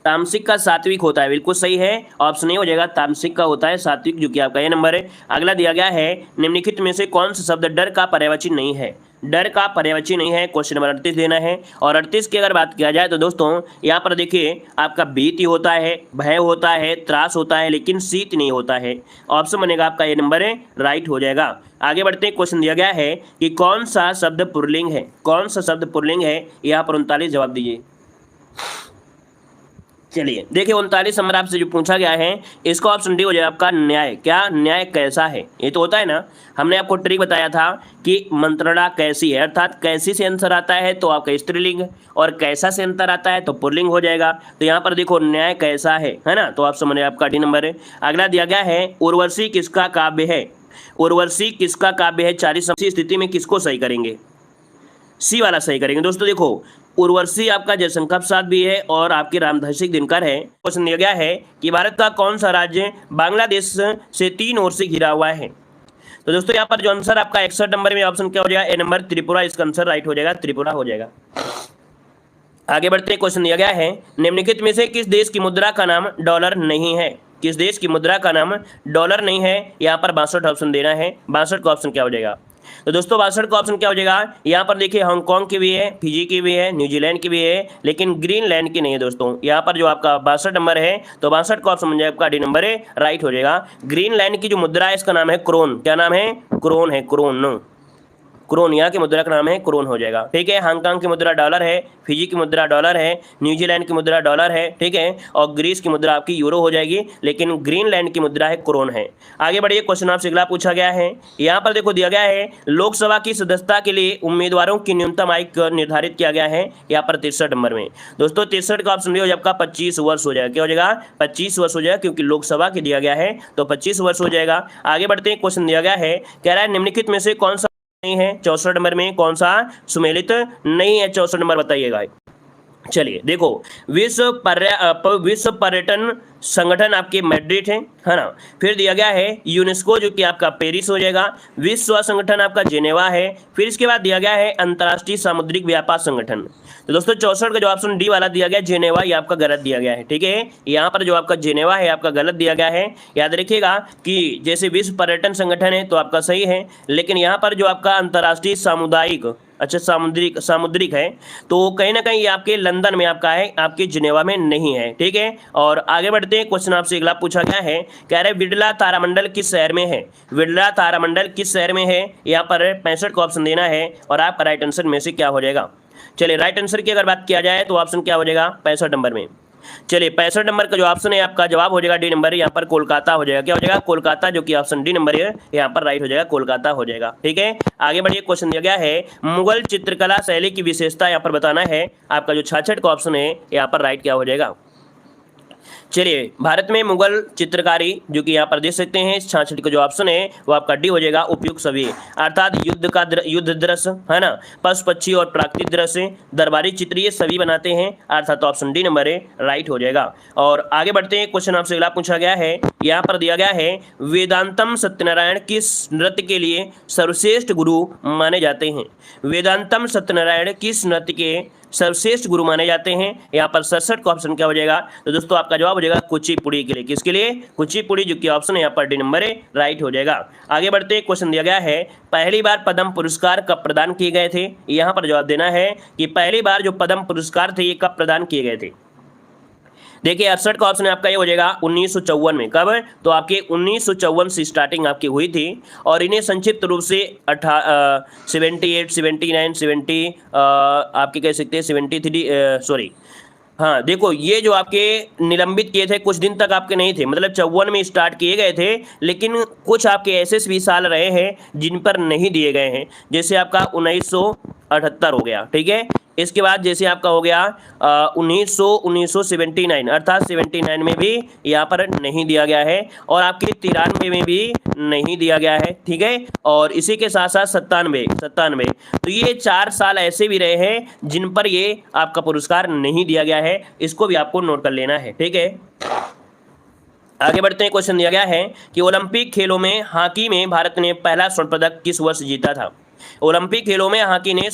Speaker 1: तामसिक का सात्विक होता है, बिल्कुल सही है। ऑप्शन ए हो जाएगा, तामसिक का होता है सात्विक, जो कि आपका ये नंबर है। अगला दिया गया है निम्नलिखित में से कौन सा शब्द डर का पर्यायवाची नहीं है? डर का पर्यायवाची नहीं है, क्वेश्चन नंबर 38 देना है। और 38 की अगर बात किया जाए तो दोस्तों यहाँ पर देखिए आपका भीति होता है, भय होता है, त्रास होता है, लेकिन शीत नहीं होता है। ऑप्शन बनेगा आपका ये नंबर है राइट हो जाएगा। आगे बढ़ते हैं। क्वेश्चन दिया गया है कि कौन सा शब्द पुल्लिंग है? कौन सा शब्द पुल्लिंग है? यहाँ पर 39 जवाब दीजिए। चलिए देखिए 39 नंबर आपसे जो पूछा गया है इसका ऑप्शन डी हो जाएगा आपका न्याय। क्या? न्याय कैसा है? ये तो होता है ना, हमने आपको ट्रिक बताया था कि मंत्रणा कैसी है, अर्थात कैसी से आंसर आता है तो आपका स्त्रीलिंग, और कैसा से अंतर आता है तो पुल्लिंग हो जाएगा। तो यहाँ पर देखो न्याय कैसा है ना, तो ऑप्शन बनेगा आपका डी नंबर है। अगला दिया गया है उर्वशी किसका काव्य है? उर्वशी किसका काव्य है? 40 स्थिति में किसको सही करेंगे? सी वाला सही करेंगे। दोस्तों देखो उर्वशी आपका जयशंकर प्रसाद भी है और आपके रामधारी दिनकर है। क्वेश्चन दिया गया है कि भारत का कौन सा राज्य बांग्लादेश से 3 ओर से घिरा हुआ है? तो दोस्तों यहाँ पर जो आंसर आपका 61 नंबर में ऑप्शन क्या हो जाएगा? ए नंबर त्रिपुरा, इसका आंसर राइट हो जाएगा, त्रिपुरा हो जाएगा। आगे बढ़ते क्वेश्चन दिया गया है निम्नलिखित में से किस देश की मुद्रा का नाम डॉलर नहीं है? किस देश की मुद्रा का नाम डॉलर नहीं है? यहाँ पर 62 ऑप्शन देना है। 62 का ऑप्शन क्या हो जाएगा? तो दोस्तों 62 का ऑप्शन क्या हो जाएगा? यहाँ पर देखिए हांगकांग की भी है, फिजी की भी है, न्यूजीलैंड की भी है, लेकिन ग्रीनलैंड की नहीं है दोस्तों। यहाँ पर जो आपका 62 नंबर है तो 62 का ऑप्शन आपका डी नंबर है राइट हो जाएगा। ग्रीनलैंड की जो मुद्रा है इसका नाम है क्रोन। क्या नाम है? क्रोन है, क्रोन। क्रोन यहाँ की मुद्रा का नाम है क्रोन हो जाएगा। ठीक है, हांगकांग की मुद्रा डॉलर है, फिजी की मुद्रा डॉलर है, न्यूजीलैंड की मुद्रा डॉलर है, ठीक है, और ग्रीस की मुद्रा आपकी यूरो हो जाएगी, लेकिन ग्रीनलैंड की मुद्रा है क्रोन है। आगे बढ़िए, क्वेश्चन आपसे अगला पूछा गया है, यहाँ पर देखो दिया गया है लोकसभा की सदस्यता के लिए उम्मीदवारों की न्यूनतम आयु निर्धारित किया गया है यहाँ पर 63 नंबर में। दोस्तों 63 का ऑप्शन हो आपका 25 वर्ष हो जाएगा। क्या हो जाएगा? 25 वर्ष हो जाएगा, क्योंकि लोकसभा के दिया गया है तो 25 वर्ष हो जाएगा। आगे बढ़ते हैं, क्वेश्चन दिया गया है, कह रहा है निम्नलिखित में से कौन सा नहीं है? 64 नंबर में कौन सा सुमेलित नहीं है? 64 नंबर बताइएगा। चलिए देखो, विश्व पर्यटन संगठन आपके मैड्रिड है ना। फिर दिया गया है यूनेस्को जो कि आपका पेरिस हो जाएगा। विश्व संगठन आपका जेनेवा है। फिर इसके बाद दिया गया है अंतर्राष्ट्रीय सामुद्रिक व्यापार संगठन। तो दोस्तों 64 का जो ऑप्शन डी वाला दिया गया जेनेवा, ये आपका गलत दिया गया है। ठीक है, यहाँ पर जो आपका जेनेवा है आपका गलत दिया गया है। याद रखिएगा कि जैसे विश्व पर्यटन संगठन है तो आपका सही है, लेकिन यहाँ पर जो आपका अंतर्राष्ट्रीय सामुदायिक सामुद्रिक है तो कहीं ना कहीं ये आपके लंदन में आपका है, आपके जिनेवा में नहीं है। ठीक है, और आगे बढ़ते हैं। क्वेश्चन आपसे अगला पूछा गया है, कह रहे विरला तारामंडल किस शहर में है। विरला तारामंडल किस शहर में है, यहाँ पर 65 का ऑप्शन देना है और आपका राइट आंसर में से क्या हो जाएगा। चलिए राइट आंसर की अगर बात किया जाए तो ऑप्शन क्या हो जाएगा 65 नंबर में। चलिए 65 नंबर का जो ऑप्शन है आपका जवाब हो जाएगा डी नंबर, यहाँ पर कोलकाता हो जाएगा। क्या हो जाएगा, कोलकाता, जो कि ऑप्शन डी नंबर है यहाँ पर राइट हो जाएगा, कोलकाता हो जाएगा। ठीक है, आगे बढ़िए। क्वेश्चन दिया गया है मुगल चित्रकला शैली की विशेषता यहाँ पर बताना है। आपका जो 66 का ऑप्शन है यहाँ पर राइट क्या हो जाएगा। चलिए, भारत में मुगल चित्रकारी जो कि यहाँ पर देख सकते हैं 66 का जो ऑप्शन है वो आपका डी हो जाएगा, उपयुक्त सभी, अर्थात युद्ध दृश्य है ना, पशु पक्षी और प्राकृतिक दृश्य, दरबारी चित्र, ये सभी बनाते हैं, अर्थात ऑप्शन डी नंबर है राइट हो जाएगा। और आगे बढ़ते हैं। क्वेश्चन आपसे अगला पूछा गया है, यहाँ पर दिया गया है वेदांतम सत्यनारायण किस नृत्य के लिए सर्वश्रेष्ठ गुरु माने जाते हैं। वेदांतम सत्यनारायण किस नृत्य के सर्वश्रेष्ठ गुरु माने जाते हैं, यहाँ पर 67 का ऑप्शन क्या हो जाएगा। तो दोस्तों आपका जवाब हो जाएगा कुचिपुड़ी के लिए। किसके लिए, कुचिपुड़ी, जो कि ऑप्शन है यहाँ पर डी नंबर है राइट हो जाएगा। आगे बढ़ते हैं। क्वेश्चन दिया गया है पहली बार पद्म पुरस्कार कब प्रदान किए गए थे। यहाँ पर जवाब देना है कि पहली बार जो पद्म पुरस्कार थे ये कब प्रदान किए गए थे। देखिए 68 का ऑप्शन आपका ये हो जाएगा 1954 में। कब, तो आपके 1954 से स्टार्टिंग आपकी हुई थी और इन्हें संक्षिप्त रूप से 78, 79, 70 आपके कह सकते हैं 73 सॉरी हाँ देखो, ये जो आपके निलंबित किए थे कुछ दिन तक आपके नहीं थे, मतलब 54 में स्टार्ट किए गए थे, लेकिन कुछ आपके ऐसे भी साल रहे हैं जिन पर नहीं दिए गए हैं, जैसे आपका 1978 हो गया। ठीक है, इसके बाद जैसे आपका हो गया 1979 अर्थात 79 में भी यहाँ पर नहीं दिया गया है और आपके 93 में भी नहीं दिया गया है। ठीक है, और इसी के साथ साथ 97 तो ये 4 साल ऐसे भी रहे हैं जिन पर ये आपका पुरस्कार नहीं दिया गया है, इसको भी आपको नोट कर लेना है। ठीक है, आगे बढ़ते हैं। क्वेश्चन दिया गया है कि ओलंपिक खेलों में हॉकी में भारत ने पहला स्वर्ण पदक किस वर्ष जीता था। ओलंपिक खेलों में हॉकी ने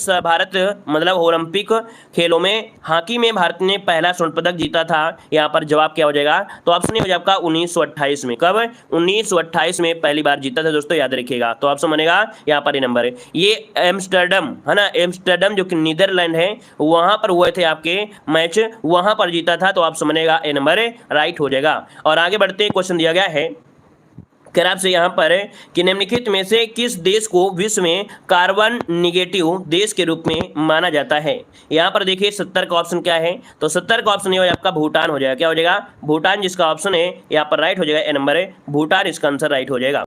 Speaker 1: ओलंपिक खेलों में हॉकी में भारत ने पहला स्वर्ण पदक जीता था। यहाँ पर जवाब क्या हो जाएगा, तो ऑप्शन हो जाएगा 1928 में। कब, 1928 में पहली बार जीता था दोस्तों, याद रखिएगा। तो ऑप्शन बनेगा यहाँ पर ये नंबर है, ये एम्स्टर्डम है ना, एम्स्टर्डम जो कि नीदरलैंड है वहां पर हुए थे आपके मैच, वहां पर जीता था। तो ऑप्शन बनेगा ए नंबर राइट हो जाएगा। और आगे बढ़ते क्वेश्चन दिया गया है कह आपसे यहाँ पर कि निम्नलिखित में से किस देश को विश्व में कार्बन निगेटिव देश के रूप में माना जाता है। यहाँ पर देखिए 70 का ऑप्शन क्या है, तो 70 का ऑप्शन ये हो आपका भूटान हो जाएगा। क्या हो जाएगा, भूटान, जिसका ऑप्शन है यहाँ पर राइट हो जाएगा, ए नंबर है भूटान, इसका आंसर राइट हो जाएगा।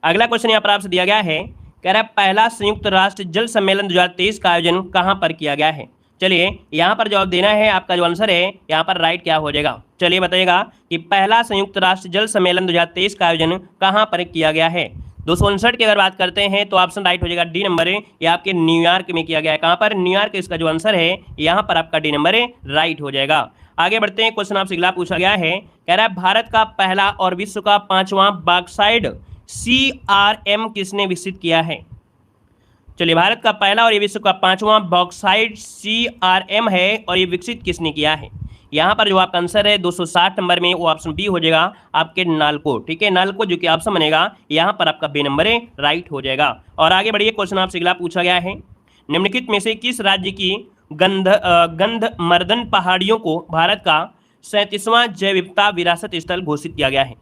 Speaker 1: अगला क्वेश्चन यहाँ पर आपसे दिया गया है, कह रहा है पहला संयुक्त राष्ट्र जल सम्मेलन 2023 का आयोजन कहाँ पर किया गया है। चलिए यहाँ पर जवाब देना है, आपका जो आंसर है यहाँ पर राइट क्या हो जाएगा। चलिए बताइएगा कि पहला संयुक्त राष्ट्र जल सम्मेलन 2023 का आयोजन कहाँ पर किया गया है। 259 की अगर बात करते हैं तो ऑप्शन राइट हो जाएगा डी नंबर है, ये आपके न्यूयॉर्क में किया गया है। कहाँ पर, न्यूयॉर्क, इसका जो आंसर है यहाँ पर आपका डी नंबर है राइट हो जाएगा। आगे बढ़ते हैं। क्वेश्चन आपसे अगला पूछा गया है, कह रहा है भारत का पहला और विश्व का 5वां बॉक्साइट CRM किसने विकसित किया है। चलिए, भारत का पहला और ये विश्व का 5वां बॉक्साइट CRM है और ये विकसित किसने किया है। यहाँ पर जो आपका आंसर है 260 नंबर में, वो ऑप्शन बी हो जाएगा आपके नालको। ठीक है, नालको, जो कि ऑप्शन बनेगा यहाँ पर आपका बी नंबर है राइट हो जाएगा। और आगे बढ़िए, क्वेश्चन आपसे अगला पूछा गया है, निम्नलिखित में से किस राज्य की गंधमर्दन पहाड़ियों को भारत का 37वां जैव विविधता विरासत स्थल घोषित किया गया है।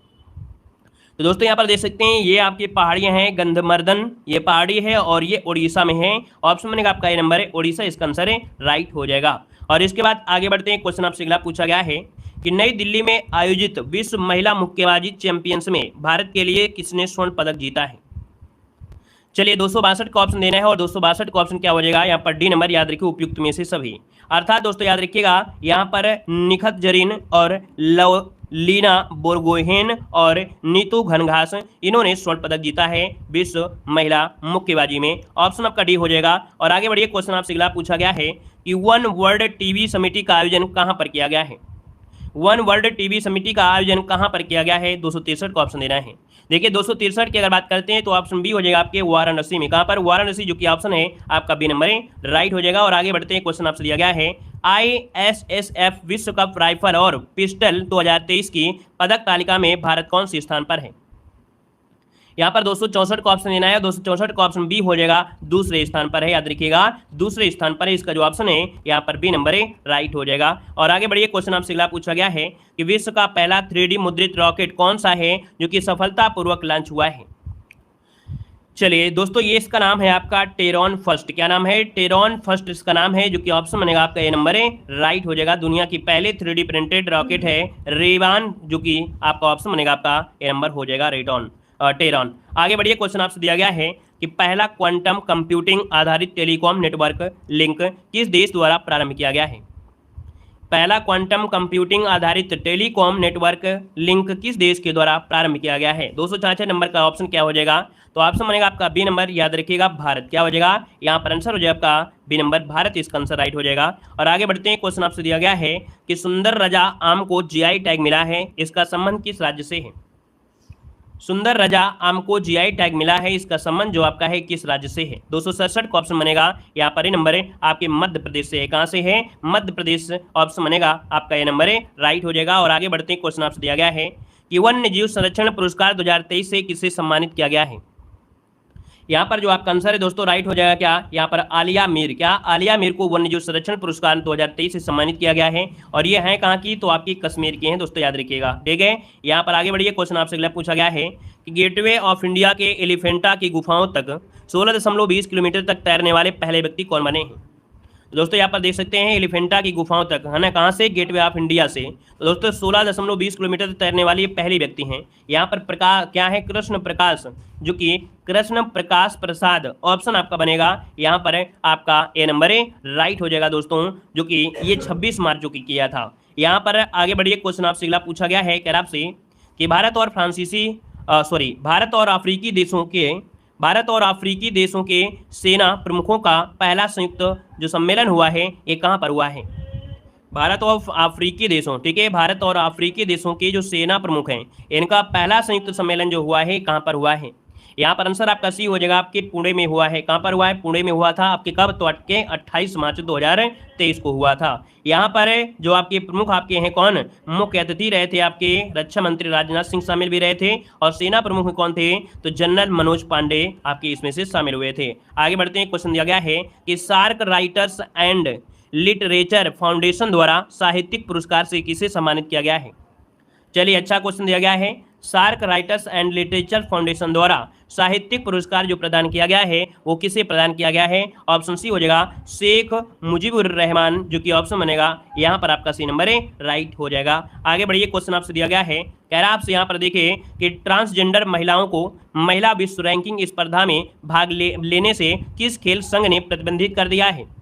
Speaker 1: तो दोस्तों यहाँ पर देख सकते हैं ये आपकी पहाड़ियाँ हैं, गंधमर्दन ये पहाड़ी है और ये उड़ीसा में है। ऑप्शन बनेगा आपका ये नंबर है उड़ीसा, इसका आंसर है राइट हो जाएगा। और इसके बाद आगे बढ़ते हैं। क्वेश्चन आपसे अगला पूछा गया है कि नई दिल्ली में आयोजित विश्व महिला मुक्केबाजी चैंपियंस में भारत के लिए किसने स्वर्ण पदक जीता है। चलिए 262 का ऑप्शन देना है और 262 का ऑप्शन क्या हो जाएगा, यहाँ पर डी नंबर, याद रखिए उपयुक्त में से सभी। अर्थात दोस्तों याद रखिएगा यहाँ पर निखत जरीन और लीना बोरगोहेन और नीतू घनघास, इन्होंने स्वर्ण पदक जीता है विश्व महिला मुक्केबाजी में। ऑप्शन आपका डी हो जाएगा। और आगे बढ़िए, क्वेश्चन आपसे अगला पूछा गया है कि वन वर्ल्ड टीवी समिति का आयोजन कहां पर किया गया है। वन वर्ल्ड टीवी समिति का आयोजन कहां पर किया गया है, 263 का ऑप्शन देना है। देखिए 263 की अगर बात करते हैं तो ऑप्शन बी हो जाएगा आपके वाराणसी में। कहां पर, वाराणसी, जो कि ऑप्शन है आपका बी नंबर राइट हो जाएगा। और आगे बढ़ते हैं, क्वेश्चन आपसे दिया गया है ISSF विश्व कप राइफल और पिस्टल 2023 की पदक तालिका में भारत कौन सी स्थान पर है। यहाँ पर 264 का ऑप्शन देना है, 264 का ऑप्शन बी हो जाएगा, दूसरे स्थान पर है, याद रखिएगा दूसरे स्थान पर है। इसका जो ऑप्शन है यहाँ पर बी नंबर राइट हो जाएगा। और आगे बढ़िए, क्वेश्चन आपसे अगला पूछा गया है कि विश्व का पहला 3D मुद्रित रॉकेट कौन सा है जो कि सफलतापूर्वक लॉन्च हुआ है। चलिए दोस्तों, ये इसका नाम है आपका टेरॉन फर्स्ट। क्या नाम है, टेरॉन फर्स्ट इसका नाम है, जो कि ऑप्शन बनेगा आपका ए नंबर राइट हो जाएगा। दुनिया की पहले 3D प्रिंटेड रॉकेट है रेवान, जो कि आपका ऑप्शन बनेगा आपका ए नंबर हो जाएगा टेरॉन। आगे बढ़िए, क्वेश्चन आपसे दिया गया है कि पहला क्वांटम कंप्यूटिंग आधारित टेलीकॉम नेटवर्क लिंक किस देश द्वारा प्रारंभ किया गया है। पहला क्वांटम कंप्यूटिंग आधारित टेलीकॉम नेटवर्क लिंक किस देश के द्वारा प्रारंभ किया गया है। 266 नंबर का ऑप्शन क्या हो जाएगा, तो ऑप्शन बनेगा आपका बी नंबर, याद रखिएगा भारत। क्या हो जाएगा, यहाँ पर आंसर हो जाएगा आपका बी नंबर भारत, इसका आंसर राइट हो जाएगा। और आगे बढ़ते हैं, क्वेश्चन आपसे दिया गया है कि सुंदर रजा आम को GI टैग मिला है, इसका संबंध किस राज्य से है। सुंदर रजा आम को GI टैग मिला है, इसका संबंध जो आपका है किस राज्य से है। 267 का ऑप्शन बनेगा यहाँ पर, नंबर आपके मध्य प्रदेश से है। कहां से है, मध्य प्रदेश, ऑप्शन बनेगा आपका ये नंबर राइट हो जाएगा। और आगे बढ़ते हैं, क्वेश्चन आपसे दिया गया है कि वन्य जीव संरक्षण पुरस्कार 2023 से किसे सम्मानित किया गया है। यहाँ पर जो आपका आंसर है दोस्तों राइट हो जाएगा, क्या यहाँ पर आलिया मीर, क्या आलिया मीर को वन्य जीव संरक्षण पुरस्कार 2023 से सम्मानित किया गया है। और ये है कहाँ की, तो आपकी कश्मीर की हैं दोस्तों, याद रखिएगा। ठीक है, यहाँ पर आगे बढ़िए, क्वेश्चन आपसे अगला पूछा गया है कि गेटवे ऑफ इंडिया के एलिफेंटा की गुफाओं तक 16.20 किलोमीटर तक तैरने वाले पहले व्यक्ति कौन बने हैं। दोस्तों यहाँ पर देख सकते हैं एलिफेंटा की गुफाओं तक, है ना, कहाँ से, गेटवे ऑफ इंडिया से। तो दोस्तों 16.20 किलोमीटर तक तैरने वाले पहले व्यक्ति हैं। यहाँ पर प्रकाश क्या है, कृष्ण प्रकाश, जो कि कृष्ण प्रकाश प्रसाद, ऑप्शन आपका बनेगा यहाँ पर आपका ए नंबर राइट हो जाएगा दोस्तों, जो कि ये 26 मार्च जो कि किया था। यहाँ पर आगे बढ़िए, क्वेश्चन आपसे अगला पूछा गया है, कह रहा आपसे कि भारत और अफ्रीकी देशों के सेना प्रमुखों का पहला संयुक्त जो सम्मेलन हुआ है, ये कहाँ पर हुआ है। भारत और अफ्रीकी देशों, ठीक है, भारत और अफ्रीकी देशों के जो सेना प्रमुख हैं, इनका पहला संयुक्त सम्मेलन जो हुआ है, कहाँ पर हुआ है। यहाँ पर आंसर आपका सी हो जाएगा, आपके पुणे में हुआ है। कहाँ पर हुआ है, पुणे में हुआ था आपके, कब, तो आपके 28 मार्च 2023 को हुआ था। यहाँ पर जो आपके प्रमुख आपके हैं कौन, मुख्य अतिथि रहे थे आपके रक्षा मंत्री राजनाथ सिंह शामिल भी रहे थे, और सेना प्रमुख में कौन थे, तो जनरल मनोज पांडे आपके इसमें से शामिल हुए थे। आगे बढ़ते हैं, क्वेश्चन दिया गया है कि SAARC writers and literature foundation द्वारा साहित्यिक पुरस्कार से किसे सम्मानित किया गया है। चलिए, अच्छा क्वेश्चन दिया गया है, SAARC writers and literature foundation द्वारा साहित्यिक पुरस्कार जो प्रदान किया गया है वो किसे प्रदान किया गया है। ऑप्शन सी हो जाएगा शेख मुजीबुर रहमान, जो कि ऑप्शन बनेगा यहाँ पर आपका सी नंबर राइट हो जाएगा। आगे बढ़िए, क्वेश्चन आपसे दिया गया है, कह रहा आपसे यहाँ पर देखिए कि ट्रांसजेंडर महिलाओं को महिला विश्व रैंकिंग स्पर्धा में भाग लेने से किस खेल संघ ने प्रतिबंधित कर दिया है।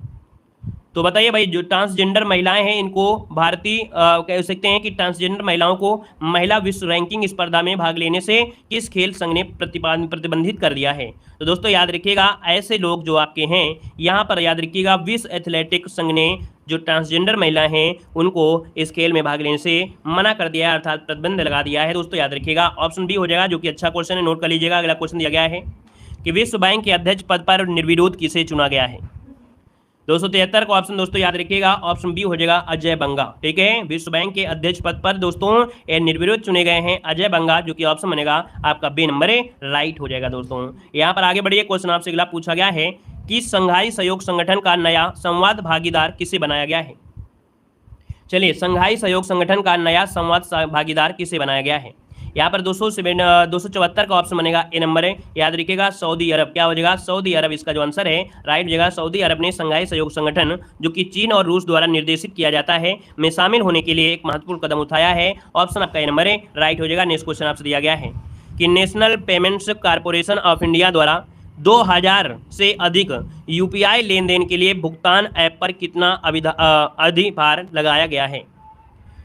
Speaker 1: तो बताइए भाई, जो ट्रांसजेंडर महिलाएं हैं इनको भारतीय कह सकते हैं कि ट्रांसजेंडर महिलाओं को महिला विश्व रैंकिंग स्पर्धा में भाग लेने से किस खेल संघ ने प्रतिबंधित कर दिया है। तो दोस्तों याद रखिएगा, ऐसे लोग जो आपके हैं यहाँ पर याद रखिएगा, विश्व एथलेटिक संघ ने जो ट्रांसजेंडर महिला हैं उनको इस खेल में भाग लेने से मना कर दिया है, अर्थात प्रतिबंध लगा दिया है। दोस्तों याद रखिएगा, ऑप्शन बी हो जाएगा, जो कि अच्छा क्वेश्चन है, नोट कर लीजिएगा। अगला क्वेश्चन दिया गया है कि विश्व बैंक के अध्यक्ष पद पर निर्विरोध किसे चुना गया है। 273 का ऑप्शन दोस्तों याद रखिएगा, ऑप्शन बी हो जाएगा अजय बंगा। ठीक है, विश्व बैंक के अध्यक्ष पद पर दोस्तों ये निर्विरोध चुने गए हैं अजय बंगा, जो कि ऑप्शन बनेगा आपका बी नंबर राइट हो जाएगा। दोस्तों यहाँ पर आगे बढ़िए, क्वेश्चन आपसे अगला पूछा गया है कि संघाई सहयोग संगठन का नया संवाद भागीदार किसे बनाया गया है। चलिए, संघाई सहयोग संगठन का नया संवाद भागीदार किसे बनाया गया है। यहाँ पर 274 का ऑप्शन बनेगा ए नंबर है, याद रखिएगा सऊदी अरब। क्या हो जाएगा, सऊदी अरब इसका जो आंसर है राइट हो जाएगा। सऊदी अरब ने संघाई सहयोग संगठन, जो कि चीन और रूस द्वारा निर्देशित किया जाता है, में शामिल होने के लिए एक महत्वपूर्ण कदम उठाया है। ऑप्शन आपका ए नंबर है राइट हो जाएगा। नेक्स्ट क्वेश्चन आपसे दिया गया है कि national payments corporation of India द्वारा 2000 से अधिक UPI लेन देन के लिए भुगतान ऐप पर कितना अधिभार लगाया गया है।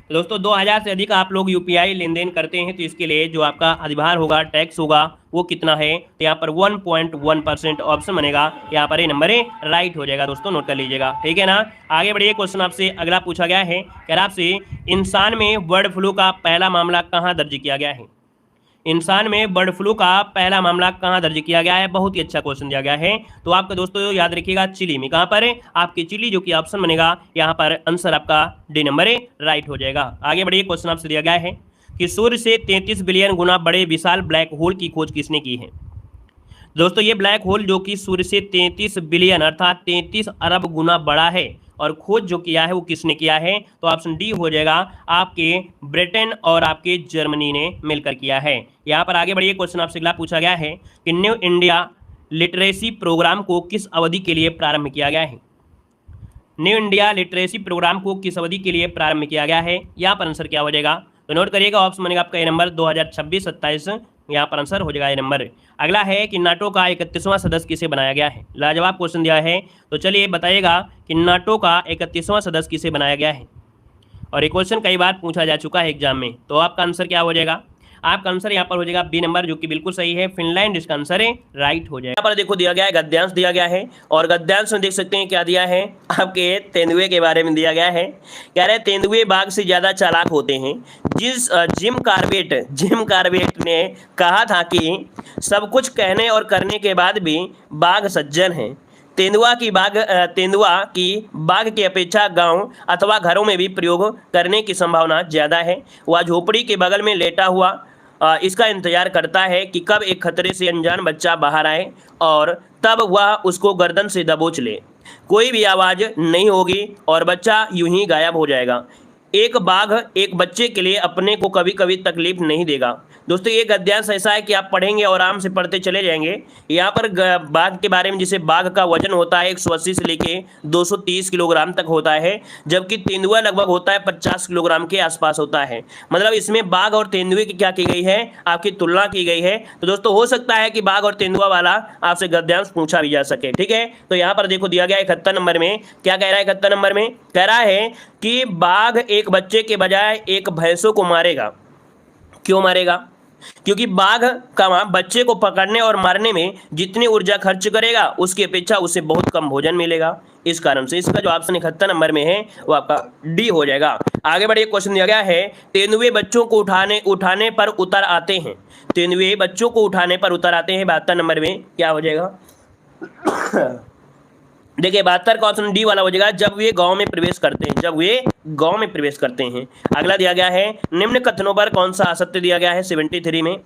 Speaker 1: दोस्तों 2000 से अधिक आप लोग यूपीआई लेन देन करते हैं तो इसके लिए जो आपका अधिभार होगा, टैक्स होगा, वो कितना है, तो यहाँ पर 1.1% ऑप्शन बनेगा, यहाँ पर ये नंबर ए राइट हो जाएगा। दोस्तों नोट कर लीजिएगा, ठीक है ना। आगे बढ़िए, क्वेश्चन आपसे अगला पूछा गया है, कह रहा आपसे इंसान में बर्ड फ्लू का पहला मामला कहाँ दर्ज किया गया है। इंसान में बर्ड फ्लू का पहला मामला कहाँ दर्ज किया गया है। बहुत ही अच्छा क्वेश्चन दिया गया है। तो आपका दोस्तों याद रखिएगा चिली में। कहाँ पर है आपकी चिली, जो कि ऑप्शन बनेगा यहाँ पर आंसर आपका डी नंबर ए राइट हो जाएगा। आगे बढ़िए, क्वेश्चन आपसे दिया गया है कि सूर्य से 33 बिलियन गुना बड़े विशाल ब्लैक होल की खोज किसने की है। दोस्तों ये ब्लैक होल जो कि सूर्य से 33 बिलियन अर्थात 33 अरब गुना बड़ा है और खोज जो किया है वो किसने किया है, तो ऑप्शन डी हो जाएगा, आपके ब्रिटेन और आपके जर्मनी ने मिलकर किया है। यहाँ पर आगे बढ़िए, क्वेश्चन आपसे अगला पूछा गया है कि न्यू इंडिया लिटरेसी प्रोग्राम को किस अवधि के लिए प्रारंभ किया गया है। न्यू इंडिया लिटरेसी प्रोग्राम को किस अवधि के लिए प्रारंभ किया गया है, यहाँ पर आंसर क्या हो जाएगा, तो नोट करिएगा, ऑप्शन बनेगा आपका ये नंबर 2026-27, यहाँ पर आंसर हो जाएगा ये नंबर। अगला है कि नाटो का 31वां सदस्य किसे बनाया गया है। लाजवाब क्वेश्चन दिया है, तो चलिए बताइएगा कि नाटो का 31वां सदस्य किसे बनाया गया है। और ये क्वेश्चन कई बार पूछा जा चुका है एग्जाम में। तो आपका आंसर क्या हो जाएगा, आपका आंसर यहाँ पर हो जाएगा बी नंबर, जो कि बिल्कुल सही है, फिनलैंड इसका आंसर है, राइट हो जाएगा। यहाँ पर देखो दिया गया है गद्यांश दिया गया है, और गद्यांश में देख सकते हैं क्या दिया है, आपके तेंदुए के बारे में दिया गया है। कह रहे हैं तेंदुए बाघ से ज्यादा चालाक होते हैं। जिम कार्बेट ने कहा था कि सब कुछ कहने और करने के बाद भी बाघ सज्जन है। तेंदुआ की बाघ की अपेक्षा गांव अथवा घरों में भी प्रयोग करने की संभावना ज़्यादा है। वह झोपड़ी के बगल में लेटा हुआ इसका इंतजार करता है कि कब एक खतरे से अनजान बच्चा बाहर आए और तब वह उसको गर्दन से दबोच ले। कोई भी आवाज़ नहीं होगी और बच्चा यूं ही गायब हो जाएगा। एक बाघ एक बच्चे के लिए अपने को कभी कभी तकलीफ नहीं देगा। दोस्तों ये गद्यांश ऐसा है कि आप पढ़ेंगे और आराम से पढ़ते चले जाएंगे। यहाँ पर बाघ के बारे में, जिसे बाघ का वजन होता है 180 से लेके 230 किलोग्राम तक होता है, जबकि तेंदुआ लगभग होता है 50 किलोग्राम के आसपास होता है। मतलब इसमें बाघ और तेंदुए की क्या की गई है, आपकी तुलना की गई है। तो दोस्तों हो सकता है कि बाघ और तेंदुआ वाला आपसे गद्यांश पूछा भी जा सके, ठीक है। तो यहाँ पर देखो दिया गया 71 नंबर में, क्या कह रहा है 71 नंबर में, कह रहा है कि बाघ एक बच्चे के बजाय एक भैंसों को मारेगा। क्यों मारेगा, क्योंकि बाघ का बच्चे को पकड़ने और मारने में जितनी ऊर्जा खर्च करेगा उसकी अपेक्षा उसे बहुत कम भोजन मिलेगा। इस कारण से इसका जो ऑप्शन 71 नंबर में है वो आपका डी हो जाएगा। आगे बढ़िए, क्वेश्चन दिया गया है तेंदुए बच्चों को उठाने पर उतर आते हैं। तेंदुए बच्चों को उठाने पर उतर आते हैं, 72 नंबर में क्या हो जाएगा देखिए 72 का ऑप्शन डी वाला हो जाएगा, जब वे गांव में प्रवेश करते हैं, जब वे गांव में प्रवेश करते हैं। अगला दिया गया है निम्न कथनों पर कौन सा असत्य दिया गया है 73 में।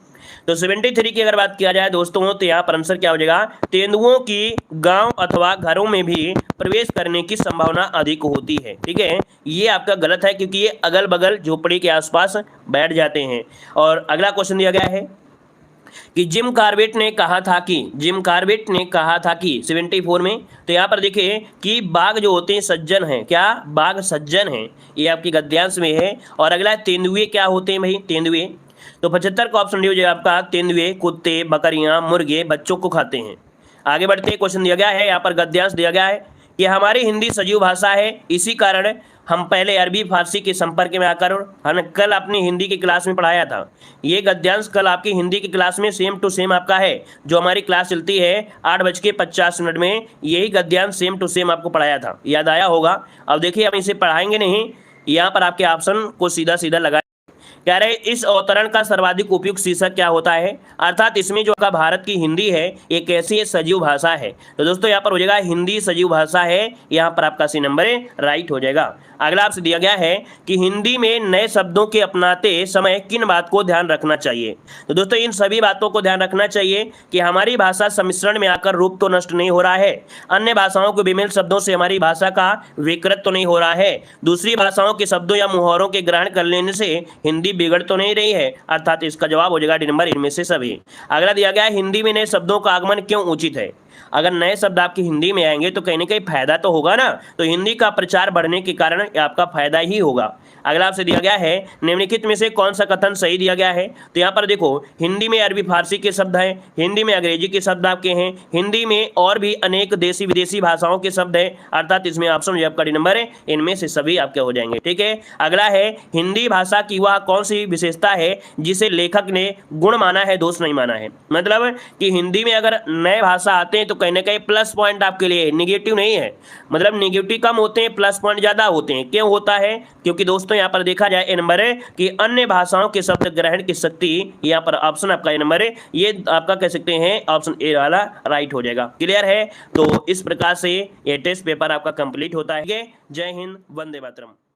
Speaker 1: तो 73 की अगर बात किया जाए दोस्तों, तो यहाँ पर आंसर क्या हो जाएगा, तेंदुओं की गांव अथवा घरों में भी प्रवेश करने की संभावना अधिक होती है, ठीक है। ये आपका गलत है, क्योंकि ये अगल बगल झोपड़ी के आसपास बैठ जाते हैं। और अगला क्वेश्चन दिया गया है कि जिम कार्बेट ने कहा था कि 74 में, तो यहाँ पर देखिए कि बाघ जो होते हैं सज्जन हैं। क्या बाघ सज्जन हैं, ये आपकी गद्यांश में है। और अगला तेंदुए क्या होते हैं भाई, तेंदुए, तो 75 का ऑप्शन डी हो जाएगा आपका, तेंदुए कुत्ते, बकरियां, मुर्गे बच्चों को खाते हैं। आगे बढ़ते क्वेश्चन दिया गया है, यहाँ पर गद्यांश दिया गया है कि हमारी हिंदी सजीव भाषा है, इसी कारण हम पहले अरबी फारसी के संपर्क में आकर, हमने कल अपनी हिंदी की क्लास में पढ़ाया था। ये गद्यांश कल आपकी हिंदी की क्लास में सेम टू सेम आपका है, जो हमारी क्लास चलती है 8:50 में, यही गद्यांश सेम टू सेम आपको पढ़ाया था, याद आया होगा। अब देखिए हम इसे पढ़ाएंगे नहीं, यहाँ पर आपके ऑप्शन को सीधा सीधा लगा। कह रहे इस अवतरण का सर्वाधिक उपयुक्त शीर्षक क्या होता है, अर्थात इसमें जो का भारत की हिंदी है ये कैसी सजीव भाषा है। तो दोस्तों यहाँ पर हो जाएगा हिंदी सजीव भाषा है, यहाँ पर आपका सी नंबर राइट हो जाएगा। अगला आपसे दिया गया है कि हिंदी में नए शब्दों के अपनाते समय किन बात को ध्यान रखना चाहिए। तो दोस्तों इन सभी बातों को ध्यान रखना चाहिए कि हमारी भाषा सम्मिश्रण में आकर रूप तो नष्ट नहीं हो रहा है, अन्य भाषाओं के विमिल शब्दों से हमारी भाषा का विकृत तो नहीं हो रहा है, दूसरी भाषाओं के शब्दों या मुहावरों के ग्रहण कर लेने से हिंदी बिगड़ तो नहीं रही है, अर्थात इसका जवाब हो जाएगा डी नंबर, इनमें से सभी। अगला दिया गया है हिंदी में नए शब्दों का आगमन क्यों उचित है। अगर नए शब्द आपके हिंदी में आएंगे तो कहीं ना कहीं फायदा तो होगा ना, तो हिंदी का प्रचार बढ़ने के कारण आपका फायदा ही होगा। अगला आपसे दिया गया है निम्नलिखित में से कौन सा कथन सही दिया गया है। तो यहाँ पर देखो हिंदी में अरबी फारसी के शब्द हैं, हिंदी में अंग्रेजी के शब्द आपके हैं, हिंदी में और भी अनेक देशी विदेशी भाषाओं के शब्द हैं, अर्थात इसमें ऑप्शन जो आपका डी नंबर है इनमें से सभी आपके हो जाएंगे। ठीक है, अगला है हिंदी भाषा की वह कौन सी विशेषता है जिसे लेखक ने गुण माना है, दोष नहीं माना है। मतलब कि हिंदी में अगर नए भाषा आते हैं तो कहीं ना कहीं प्लस पॉइंट आपके लिए, निगेटिव नहीं है। मतलब निगेटिव कम होते हैं, प्लस पॉइंट ज्यादा होते हैं। क्यों होता है? क्योंकि दोस्तों यहाँ पर देखा जाए ए नंबर है कि अन्य भाषाओं के शब्द ग्रहण की शक्ति, यहाँ पर ऑप्शन आपका ए नंबर है, ये आपका कह सकते हैं ऑप्शन ए वाला राइट हो जाएगा। क्लियर है? तो इस प्रकार से ये टेस्ट पेपर आपका कंप्लीट होता है। जय हिंद, वंदे मातरम।